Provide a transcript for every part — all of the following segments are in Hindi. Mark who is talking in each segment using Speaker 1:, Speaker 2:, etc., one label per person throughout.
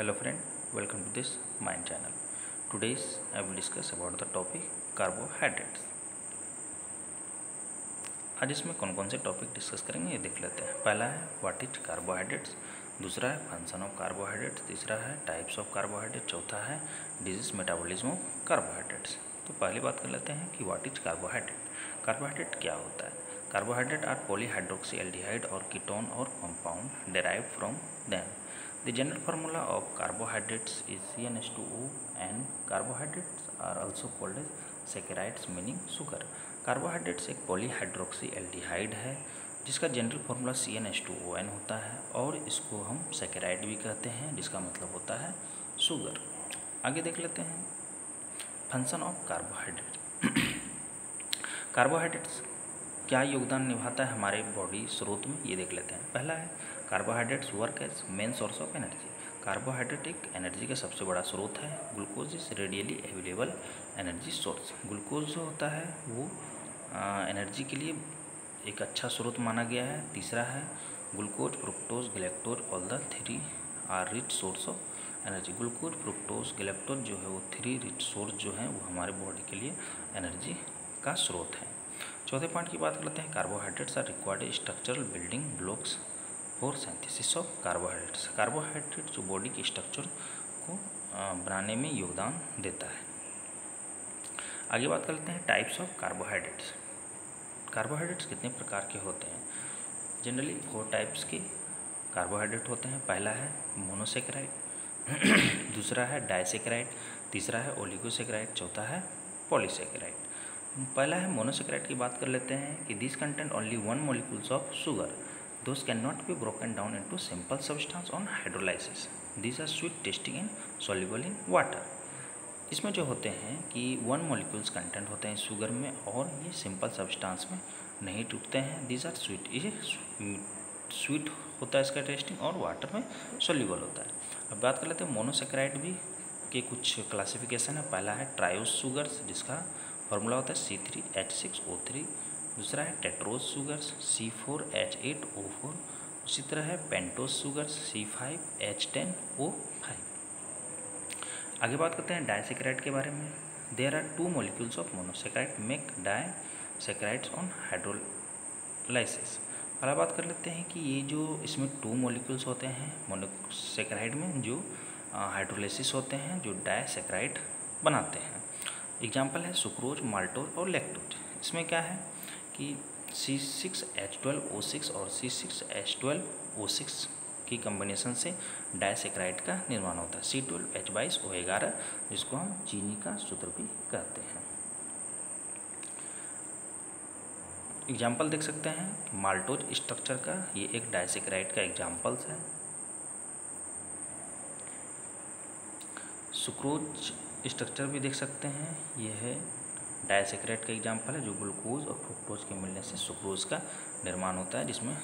Speaker 1: Hello friend, welcome to this Mind channel. Today's I will discuss about the topic carbohydrates. आज इसमें कौन कौन से टॉपिक डिस्कस करेंगे ये देख लेते हैं। पहला है व्हाट इज कार्बोहाइड्रेट्स, दूसरा है फंक्शन ऑफ कार्बोहाइड्रेट्स, तीसरा है टाइप्स ऑफ कार्बोहाइड्रेट, चौथा है डिजीज मेटाबॉलिज्म ऑफ कार्बोहाइड्रेट्स। तो पहले बात कर लेते हैं कि व्हाट इज कार्बोहाइड्रेट। कार्बोहाइड्रेट क्या होता है? कार्बोहाइड्रेट आर पॉलीहाइड्रोक्सी एल्डिहाइड और कीटोन और compound derived from them. The general formula of carbohydrates is CnH2O and carbohydrates are also called as saccharides meaning sugar. Carbohydrates एक पॉलीहाइड्रोक्सी एल्डिहाइड है जिसका जनरल फार्मूला CnH2ON होता है और इसको हम सैकेराइड भी कहते हैं जिसका मतलब होता है शुगर। आगे देख लेते हैं फंक्शन ऑफ कार्बोहाइड्रेट। कार्बोहाइड्रेट्स क्या योगदान निभाता है हमारे बॉडी स्रोत में, ये देख लेते हैं। पहला है carbohydrates work as main source of energy. Carbohydrate एक एनर्जी का सबसे बड़ा स्रोत है। Glucose is readily available energy source. Glucose जो होता है वो एनर्जी के लिए एक अच्छा स्रोत माना गया है। तीसरा है glucose fructose galactose all the three are rich source of energy. Glucose fructose galactose जो है वो थ्री रिच सोर्स जो है वो हमारे बॉडी के लिए एनर्जी का स्रोत है। चौथे पॉइंट की बात करते हैं carbohydrates are required structural building blocks for synthesis of carbohydrates. Carbohydrate जो बॉडी के स्ट्रक्चर को बनाने में योगदान देता है। आगे बात करते हैं टाइप्स ऑफ कार्बोहाइड्रेट्स। कार्बोहाइड्रेट्स कितने प्रकार के होते हैं? जनरली 4 टाइप्स के कार्बोहाइड्रेट होते हैं। पहला है मोनोसेकेराइड, दूसरा है डाइसेकेराइड, तीसरा है ओलिगोसेकेराइड, चौथा है पॉलीसेकेराइड। पहला है मोनोसेकेराइड की बात कर लेते हैं कि this content only 1 molecules of sugar, those can not be broken down into simple substance on hydrolysis, these are sweet tasting and soluble in water. इसमें जो होते हैं कि 1 मॉलिक्यूल्स कंटेंट होते हैं शुगर में और ये सिंपल सब्सटेंस में नहीं टूटते हैं। दीज आर स्वीट, ये स्वीट होता है इसका टेस्टिंग और वाटर में सॉल्युबल होता है। अब बात कर लेते हैं मोनोसेकेराइड भी के कुछ क्लासिफिकेशन है। पहला है ट्रायोस शुगर्स जिसका फॉर्मूला होता है C3H6O3, दूसरा है टेट्रोज शुगर्स C4H8O4, उसी तरह है पेंटोस शुगर्स C5H10O5। आगे बात करते हैं डाइसेकेराइड के बारे में। There are 2 molecules of monosaccharide make disaccharides on hydrolysis. पहला बात कर लेते हैं कि ये जो इसमें 2 मॉलिक्यूल्स होते हैं मोनोसेकेराइड में जो हाइड्रोलाइसिस होते हैं जो डाइसेकेराइड बनाते हैं। एग्जाम्पल है सुक्रोज, माल्टोज और लैक्टोज। इसमें क्या है कि C6H12O6 और C6H12O6 की कम्बिनेशन से डाइसेकेराइड का निर्माण होता है। C12H22O11 जिसको हम चीनी का सूत्र भी कहते हैं। एग्जाम्पल देख सकते हैं माल्टोज स्ट्रक्चर का, ये एक डाइसेकेराइड का एग्जाम्पल्स है। सुक्रोज स्ट्रक्चर भी देख सकते हैं, ये है डाइसेकेराइड का एग्जाम्पल है जो ग्लूकोज और फ्रुक्टोज के मिलने से सुक्रोज का निर्माण होता है जिसमें।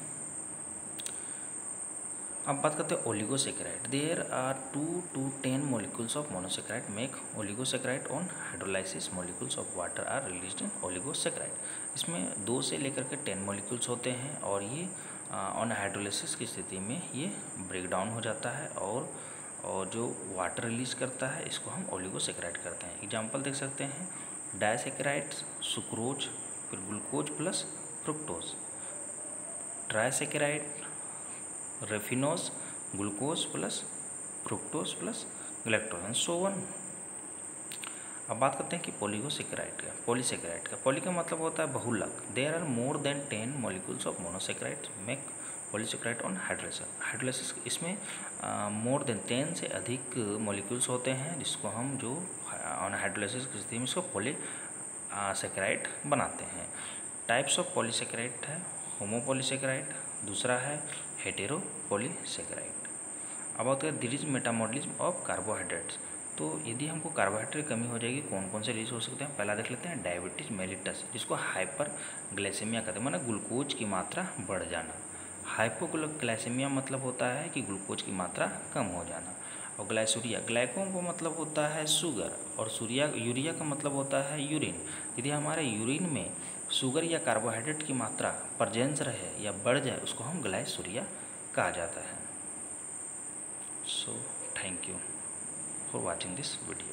Speaker 1: अब बात करते हैं oligosaccharide. There are 2 to 10 molecules of monosaccharide make oligosaccharide on hydrolysis, molecules of water are released in oligosaccharide. इसमें 2 से लेकर के 10 मॉलिक्यूल्स होते हैं और ये ऑन हाइड्रोलाइसिस की स्थिति में ये ब्रेक डाउन हो जाता है और जो वाटर रिलीज करता है इसको हम ओलिगोसेकेराइड करते हैं। एग्जाम्पल देख सकते हैं डाइसेकेराइड्स सुक्रोज, फिर glucose plus fructose, trisaccharide raffinose, glucose plus fructose plus galactose and so on. अब बात करते हैं कि पॉलीसेकेराइड का। पॉली का मतलब होता है बहुलक। There are more than 10 molecules of monosaccharide make polysaccharide on hydrolysis. इसमें मोर देन 10 से अधिक मॉलिक्यूल्स होते हैं जिसको हम जो ऑन हाइड्रोलाइसिस की स्थिति में इसको पॉलीसेकेराइड बनाते हैं। टाइप्स ऑफ पॉलीसेकेराइड है होमोपॉलीसेकेराइड, दूसरा है हेटेरोपॉलीसेकेराइड। अब बात करें डिजीज मेटाबॉलिज्म ऑफ कार्बोहाइड्रेट्स। तो यदि हमको कार्बोहाइड्रेट की कमी हो जाएगी कौन कौन से डिजीज हो सकते हैं? पहला देख लेते हैं डायबिटीज मेलिटस जिसको हाइपर ग्लाइसेमिया कहते हैं, माना ग्लूकोज की मात्रा बढ़ जाना। हाइपोग्लाइसेमिया मतलब होता है कि ग्लूकोज की मात्रा कम हो जाना। और ग्लाइसूरिया, ग्लाइको का मतलब होता है शुगर और यूरिया का मतलब होता है यूरिन। यदि हमारे यूरिन में शुगर या कार्बोहाइड्रेट की मात्रा प्रेजेंस रहे या बढ़ जाए उसको हम ग्लाइसूरिया कहा जाता है। सो Thank you for watching this video.